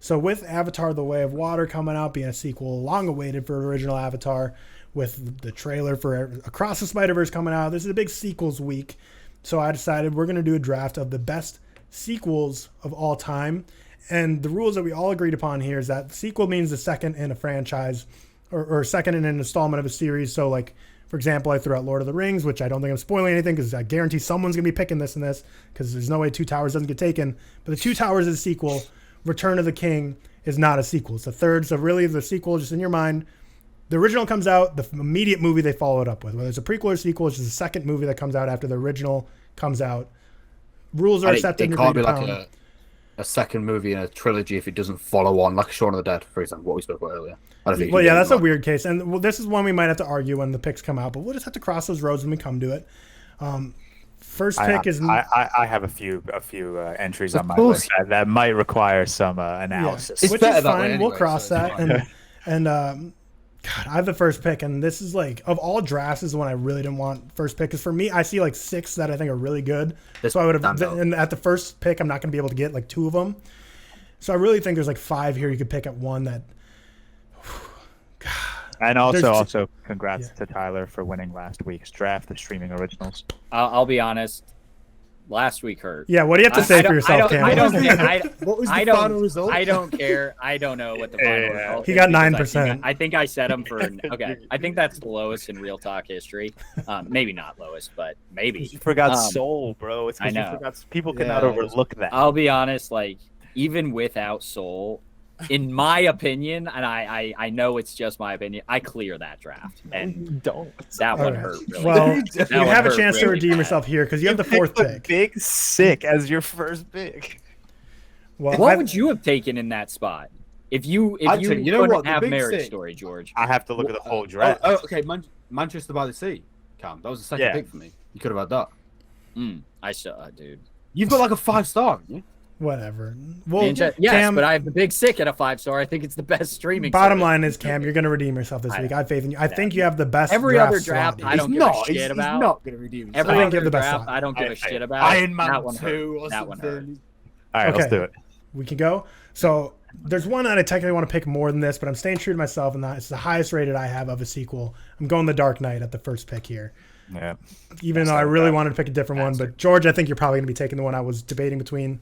So with Avatar: The Way of Water coming out, being a sequel long awaited for original Avatar, with the trailer for Across the Spider-Verse coming out, this is a big sequels week. So I decided we're going to do a draft of the best sequels of all time. And the rules that we all agreed upon here is that sequel means the second in a franchise or second in an installment of a series. So like, for example, I threw out Lord of the Rings, which I don't think I'm spoiling anything because I guarantee someone's going to be picking this and this because there's no way Two Towers doesn't get taken. But the Two Towers is a sequel. Return of the King is not a sequel. It's a third. So really the sequel, just in your mind, the original comes out, the immediate movie they follow it up with. Whether it's a prequel or sequel, it's just the second movie that comes out after the original comes out. Rules are accepted. It can't be like a second movie in a trilogy if it doesn't follow on, like Shaun of the Dead, for example, what we spoke about earlier. Well, yeah, that's a weird case. And this is one we might have to argue when the picks come out, but we'll just have to cross those roads when we come to it. First pick is... I have a few entries on my list that might require some analysis. Yeah. Which is fine. Anyway, we'll cross that. And God, I have the first pick, and this is like, of all drafts, is the one I really didn't want first pick. Because for me, I see like 6 that I think are really good. So I would have, and at the first pick, I'm not going to be able to get like 2 of them. So I really think there's like 5 here you could pick at one that. God, and also congrats to Tyler for winning last week's draft, the streaming originals. I'll be honest. Last week hurt. Yeah, what do you have to say for yourself, Cam? What was the final result? I don't care. I don't know what the final result is. He got 9%. I think I set him for okay. I think that's the lowest in ReelTok history. Maybe not lowest, but maybe. You forgot Soul, bro. It's I know. People cannot overlook that. I'll be honest, like even without Soul, in my opinion, and I know it's just my opinion, I clear that draft. And that one hurt really. Well, you have a chance to redeem yourself here because you have the 4th pick. Big Sick as your first pick. Well, what would you have taken in that spot? If you couldn't have Marriage Story, George. I have to look at the whole draft. Okay, Manchester by the Sea, Cam. That was the second pick for me. You could have had that. I saw, dude. You've got like a 5-star, haven't you? Whatever. Well, yes, Cam, but I have the Big Sick at a 5-star. I think it's the best streaming. Bottom line is, Cam, you're going to redeem yourself this week. I have faith in you. I think you have the best. Every other draft, I don't give a shit about. He's not going to redeem himself. Every other draft, I don't give a shit about. Iron Man that one 2 or that one hurt. All right, let's do it. We can go. So there's one that I technically want to pick more than this, but I'm staying true to myself, and it's the highest rated I have of a sequel. I'm going The Dark Knight at the first pick here. Yeah. Even though I really wanted to pick a different one, but George, I think you're probably going to be taking the one I was debating between.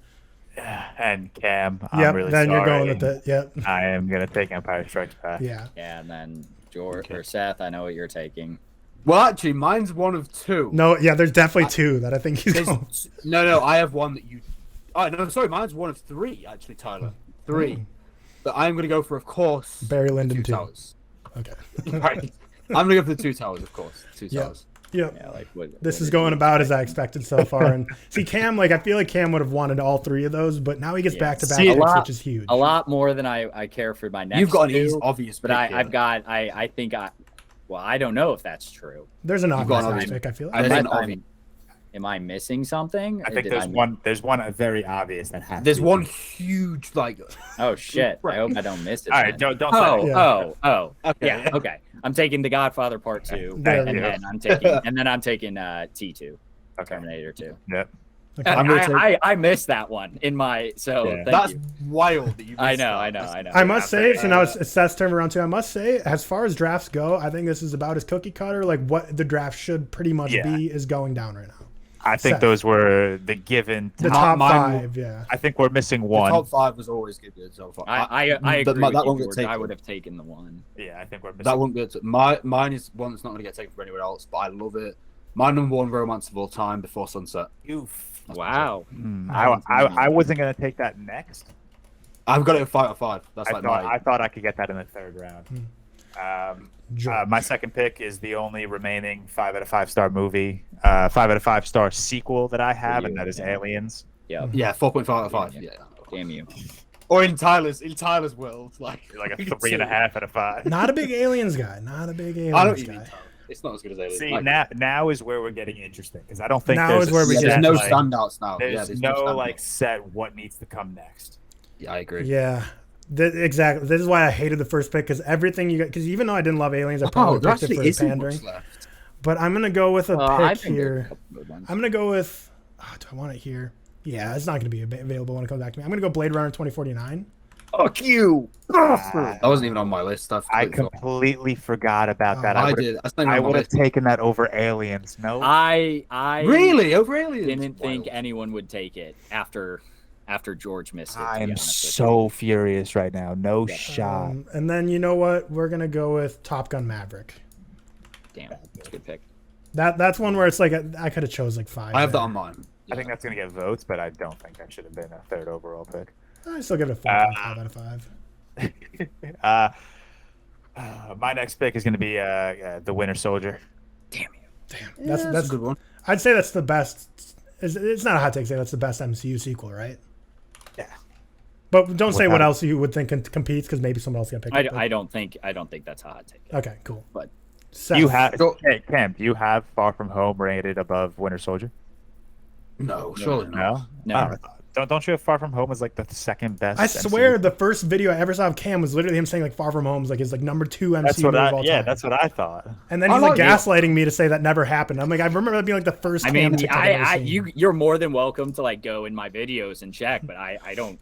And Cam, I'm really then sorry. You're going with it. Yep. I am going to take Empire Strikes Back. Yeah. Yeah, and then George or Seth, I know what you're taking. Well, actually, mine's one of 2. No, yeah, there's definitely 2 that I think he's going. No, I have one that you. Oh, no, sorry, mine's one of 3, actually, Tyler. 3. But I'm going to go for, of course, Barry Lyndon 2 Towers. Okay. Right. I'm going to go for the 2 Towers, of course. 2 Towers. Yeah. Like this is going about as I expected so far. And see, Cam, like I feel like Cam would have wanted all 3 of those, but now he gets back to back, which is huge. A lot more than I care for my next. You've got an obvious, but I've got. I think Well, I don't know if that's true. There's an obvious pick. I feel like. Am I missing something? I think there's one very obvious that has. There's one huge like. Oh shit! I hope I don't miss it. All right, don't. Oh. Okay. Yeah. Okay. I'm taking The Godfather Part 2, and then I'm taking T2, Terminator 2. Yep. Okay. I missed that one in my that's wild that you missed I know. I must say, so now it's Seth's turn around too. I must say, as far as drafts go, I think this is about as cookie cutter. Like what the draft should pretty much be is going down right now. I think those were the given top 5. Yeah, I think we're missing one. The top 5 was always good. So I agree. That won't get taken. I would have taken the one. Yeah, I think we're missing. That won't get. Mine is one that's not going to get taken for anyone else, but I love it. My number 1 romance of all time, Before Sunset. Wow. I wasn't going to take that next. I've got it at 5 out of 5. That's I thought I could get that in the 3rd round. My second pick is the only remaining 5 out of 5 star movie, 5 out of 5 star sequel that I have, and that is Aliens. Yeah. Yeah, 4.5 out of 5. Yeah. Damn you. Or in Tyler's world, like a 3.5 out of 5. Not a big Aliens guy. I don't even guy. It's not as good as Aliens. See, now is where we're getting interesting because I don't think there's no standouts now. There's no set what needs to come next. Yeah, I agree. Yeah. Exactly. This is why I hated the first pick because everything you got. Because even though I didn't love Aliens, I probably picked it for the pandering. But I'm gonna go with a pick here. I'm gonna go with. Do I want it here? Yeah, it's not gonna be available when it comes back to me. I'm gonna go Blade Runner 2049. Fuck you. That wasn't even on my list. I completely forgot about that. I did. I would have taken that over Aliens. No. I Really over Aliens. didn't think anyone would take it after George missed it. I am so furious right now. No shot. And then you know what? We're gonna go with Top Gun Maverick. Damn, that's a good pick. That's one where it's like I could have chose like 5. I have that on mine. I think that's gonna get votes, but I don't think that should have been a third overall pick. I still give it a 4.5 out of 5. My next pick is gonna be the Winter Soldier. Damn you. Damn, that's a good one. I'd say that's the best. It's not a hot take to say that's the best MCU sequel, right? Yeah. But don't say what else you would think competes, because maybe someone else can pick it. I don't think that's a hot take. Okay, cool. But Seth. You have Cam, do you have Far From Home rated above Winter Soldier? No, surely not. No. Don't you have Far From Home as like the second best? I swear the first video I ever saw of Cam was literally him saying like Far From Home is like his like number 2 MCU movie of all time. That's what I thought. And then he's like gaslighting me to say that never happened. I'm like, I remember that being like the first. I mean, you're more than welcome to like go in my videos and check, but I don't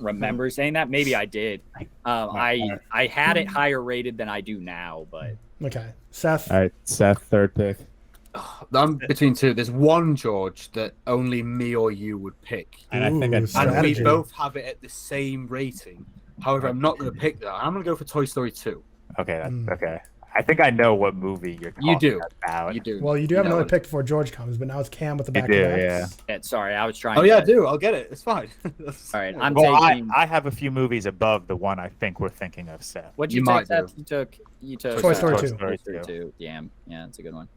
remember saying that. Maybe I did. I had it higher rated than I do now, but okay. Seth. All right, Seth, third pick. I'm between two. There's one, George, that only me or you would pick. And I think and we both have it at the same rating. However, I'm not going to pick that. I'm going to go for Toy Story 2. Okay, okay. I think I know what movie you're talking about. You do. Well, you do have another pick before George comes, but now it's Cam with the back. Yeah. Sorry, I was trying. Oh yeah, I do. I'll get it. It's fine. All right, I'm taking. I have a few movies above the one I think we're thinking of, Seth. What'd you take, Seth? You took Toy Story 2. Toy Story 2. Damn. Yeah, that's a good one.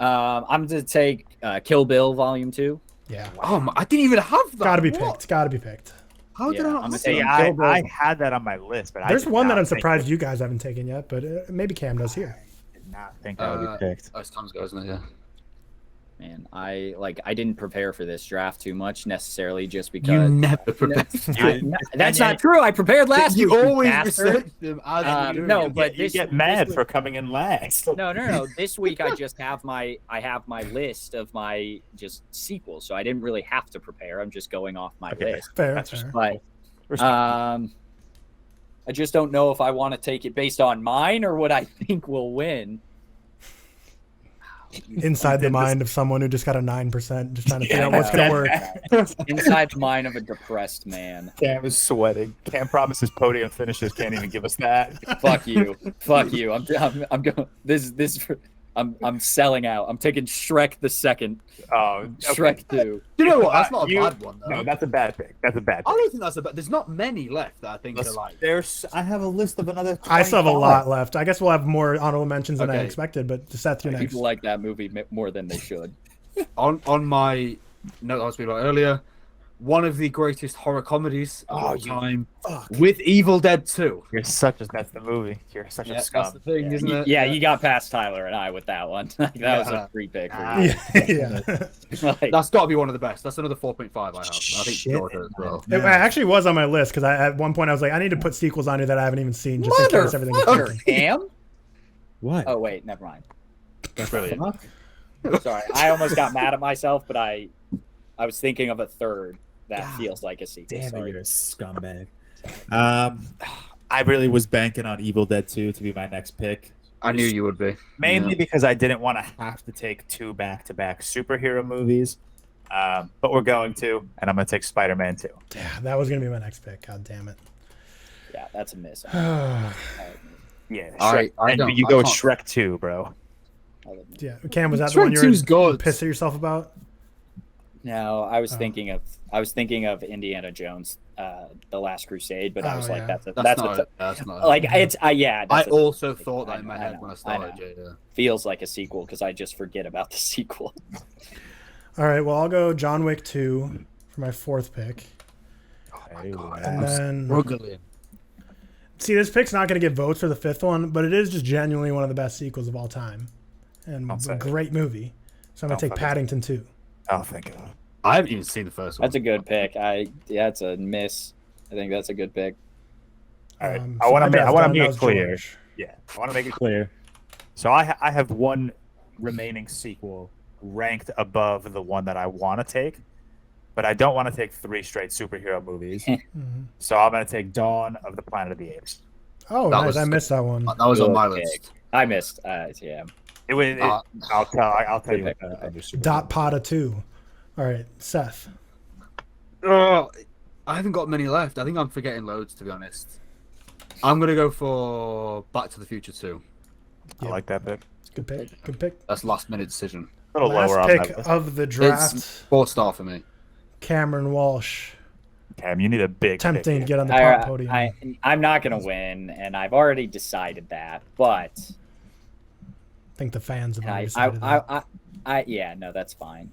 I'm going to take Kill Bill Volume 2. Yeah. Oh, I didn't even have that. Gotta be picked. Gotta be picked. How did I not say I had that on my list, but there's one that I'm surprised you guys haven't taken yet, but maybe Cam does here. I did not think that would be picked. It's time's go, isn't it? Yeah. Man, I didn't prepare for this draft too much necessarily, just because you never prepared. That's not true. I prepared last week. You always research them. No, but you get mad for coming in last. No. This week I just have my list of my just sequels, so I didn't really have to prepare. I'm just going off my list. Fair. But I just don't know if I want to take it based on mine or what I think will win. Inside the mind of someone who just got a 9%, just trying to figure out what's going to work. Inside the mind of a depressed man. Cam is sweating. Cam promises podium finishes. Can't even give us that. Fuck you. I'm going. I'm selling out. I'm taking Shrek the second. Oh, Shrek 2. You know what? That's not a bad one, though. No, that's a bad pick. I don't think that's a bad. There's not many left that I think are like. I have a list of another. 25. I still have a lot left. I guess we'll have more honorable mentions than I expected, but Seth, you're next. People like that movie more than they should. On my note I was speaking about earlier, one of the greatest horror comedies of all time, with Evil Dead 2. That's the movie. You're such a scum. That's the thing, isn't it? Yeah, you got past Tyler and I with that one. That was a free pick for you. Yeah. That's got to be one of the best. That's another 4.5 I have. I think George as well. It actually was on my list because at one point I was like, I need to put sequels on here that I haven't even seen just in case everything is Cam? What? Oh, wait, never mind. That's brilliant. Sorry, I almost got mad at myself, but I was thinking of a third. That feels like a sequel. Damn it, you're a scumbag. I really was banking on Evil Dead 2 to be my next pick. I knew you would be. Mainly because I didn't want to have to take 2 back-to-back superhero movies. But we're going to, and I'm going to take Spider-Man 2. Yeah, that was going to be my next pick. God damn it. Yeah, that's a miss. Yeah, Shrek. And you go with Shrek 2, bro. Yeah, Cam, was that the one you were pissed at yourself about? No, I was thinking of Indiana Jones, The Last Crusade, but I was like, that's not like it's I also thought that in my head when I started. Yeah. Feels like a sequel because I just forget about the sequel. All right, well I'll go John Wick 2 for my 4th pick. And then see, this pick's not going to get votes for the 5th one, but it is just genuinely one of the best sequels of all time, and a great movie. So I'm going to take Paddington 2. Oh, thank God. I haven't even seen the first one. That's a good pick. It's a miss. I think that's a good pick. All right. I want to make it clear. George. Yeah, I want to make it clear. So I have one remaining sequel ranked above the one that I want to take, but I don't want to take 3 straight superhero movies. Mhm. So I'm going to take Dawn of the Planet of the Apes. Oh, That nice. was- I missed that one. That was on my Good list. pick. I missed. Yeah. I'll tell you what the other superhero Dot Potta 2. All right, Seth. I haven't got many left. I think I'm forgetting loads, to be honest. I'm gonna go for Back to the Future 2. I like that pick. Good pick. Good pick. That's last minute decision. A little Last lower on pick that list. of the draft. It's 4-star for me. Cameron Walsh. Cam, you need a big Tempting to pick. get on the top podium. I'm not gonna win, and I've already decided that. But I think the fans have already decided that. yeah, no, that's fine.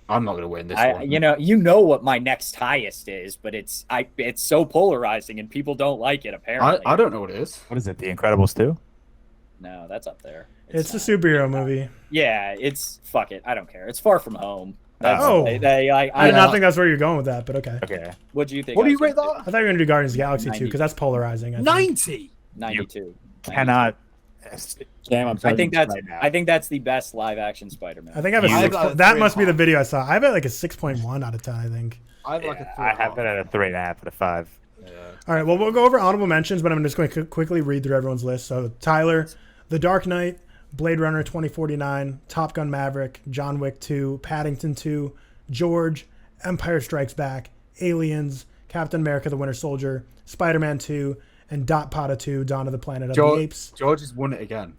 I'm not gonna win this one. You know what my next highest is, but it's so polarizing and people don't like it. Apparently, I don't know what it is. What is it? The Incredibles 2? No, that's up there. It's a superhero movie. Yeah, it's fuck it. I don't care. It's Far From Home. Oh. I I did not think that's where you're going with that, but okay. Okay. What do you think? What do I you was rate gonna that? I thought you were going to do Guardians of the Galaxy 2 90. because that's polarizing. I think. 90. do? 92. Cannot. Cam, I'm I telling think you that's right now. I think that's the best live action Spider-Man. I think I have a You- 6. I've got a That must be the 3.5. video I saw. I have it like a 6.1 out of 10, I think. I have like a 3. I have it at a 3.5 out of 5. All right, well, we'll go over honorable mentions, but I'm just going to quickly read through everyone's list. So, Tyler, The Dark Knight, Blade Runner 2049, Top Gun Maverick, John Wick 2, Paddington 2, George, Empire Strikes Back, Aliens, Captain America the Winter Soldier, Spider-Man 2, and Dot Potta 2, Dawn of the Planet of the Apes. George has won it again.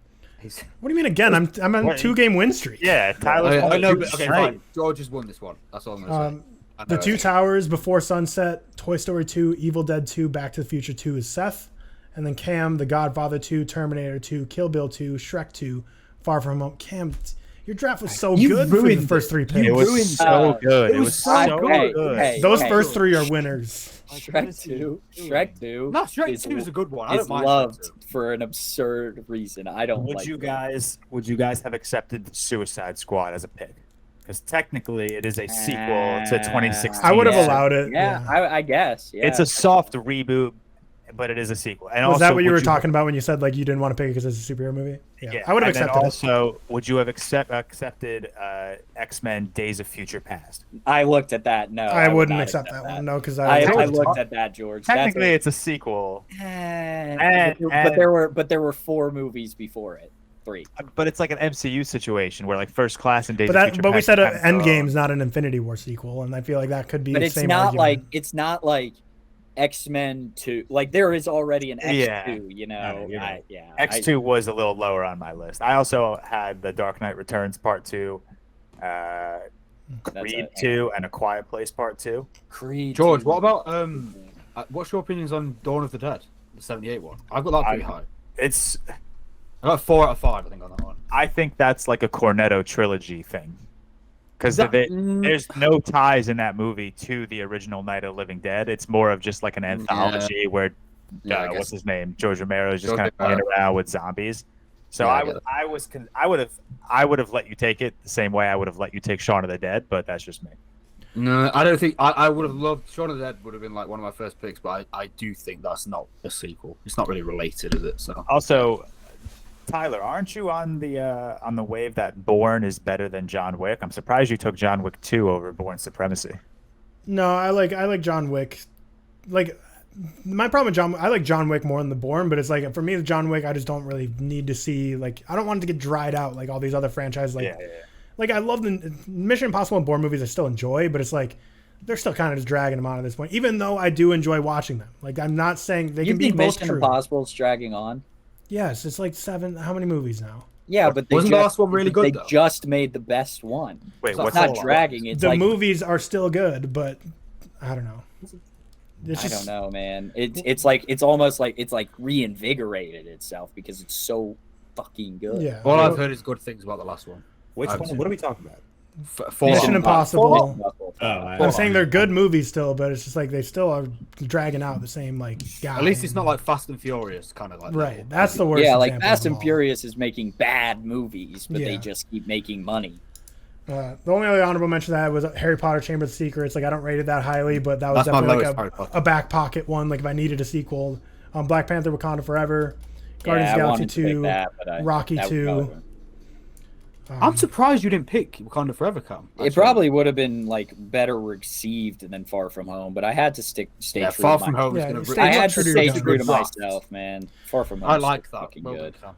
What do you mean again? I'm on a 2-game win streak. Yeah, Tyler. I know, but okay, fine. George has won this one. That's all I'm gonna say. I The know Two it. Towers, Before Sunset, Toy Story 2, Evil Dead 2, Back to the Future 2 is Seth. And then Cam, The Godfather 2, Terminator 2, Kill Bill 2, Shrek 2, Far From Home. Cam, your draft was so You good for the ruined first 3 It picks. was so good. It was so so good. good. Those first 3 are winners. Shrek 2. Shrek 2. No, Shrek 2 is a good one. I It's don't mind Shrek loved 2. for an absurd reason. I don't Would like you it. guys have accepted the Suicide Squad as a pick? Because technically, it is a sequel to 2016. I would have Yeah. allowed it. Yeah, I guess. Yeah. It's a soft reboot, but it is a sequel. And Was also, that what you would were talking about when you said like you didn't want to pick it because it's a superhero movie? Yeah, I would have and then accepted it. Also, would you have accepted X-Men: Days of Future Past? I looked at that. No, I would wouldn't not accept that one. that. No, because I I looked at that, George. Technically, it's a sequel, but there were 4 movies before it. 3. but it's like an MCU situation where like First Class and Days But of that, Future but we Past said kind of go- Endgame's not an Infinity War sequel, and I feel like that could be But the it's same not argument. like X-Men 2. Like there is already an X2. Yeah. You know. Yeah. X2 was a little lower on my list. I also had The Dark Knight Returns Part 2, Creed 2, and A Quiet Place Part 2. Creed. George, 2. what about what's your opinions on Dawn of the Dead, the '78 one? I've got that pretty high. It's I got 4 out of 5, I think, on that one. I think that's like a Cornetto trilogy thing. Because That- there's no ties in that movie to the original Night of the Living Dead. It's more of just like an anthology where, Yeah, I guess. what's his name? George Romero is just George kind of playing Romero. around with zombies. So Yeah, I I would have let you take it the same way I would have let you take Shaun of the Dead, but that's just me. No, I don't think I would have loved Shaun of the Dead. Would have been like one of my first picks, but I do think that's not a sequel. It's not really related, is it? So Also, Tyler, aren't you on the wave that Bourne is better than John Wick? I'm surprised you took John Wick 2 over Bourne Supremacy. No, I like John Wick. Like my problem with I like John Wick more than the Bourne, but it's like for me with John Wick, I just don't really need to see like I don't want it to get dried out like all these other franchises. Like, like I love the Mission Impossible and Bourne movies. I still enjoy, but it's like they're still kind of just dragging them on at this point. Even though I do enjoy watching them. Like I'm not saying they You can be think both Mission true. Impossible is dragging on? Yes, it's like 7. How many movies now? Yeah, but Wasn't the last one really good, They though? just made the best one. Wait, It's what's It's not that? dragging. It's The like movies are still good, but I don't know. It's I just- don't know, man. It's like it's almost like it's like reinvigorated itself because it's so fucking good. Yeah. all I've heard is good things about the last one. Which I've one? seen What are we talking about? Mission Impossible. I I'm saying they're good movies still, but it's just like they still are dragging out the same like guy. At least it's not like Fast and Furious, kind of like that. right. That's the worst. Yeah, like example Fast of and all. Furious is making bad movies, but Yeah. they just keep making money. The only other honorable mention that was Harry Potter Chamber of Secrets. Like I don't rate it that highly, but that was That's my definitely lowest Harry like Potter. a back pocket one. Like if I needed a sequel, Black Panther: Wakanda Forever, Guardians Yeah, of the I Galaxy wanted to pick 2, that, but Rocky that 2. I'm surprised you didn't pick Wakanda Forever Come. It probably would have been like better received than Far From Home, but I had to stay true. Far From Home. Yeah, is stay I had true to to stay your true to guns. myself, man. Far From Home. I like that. Fucking Well good. done.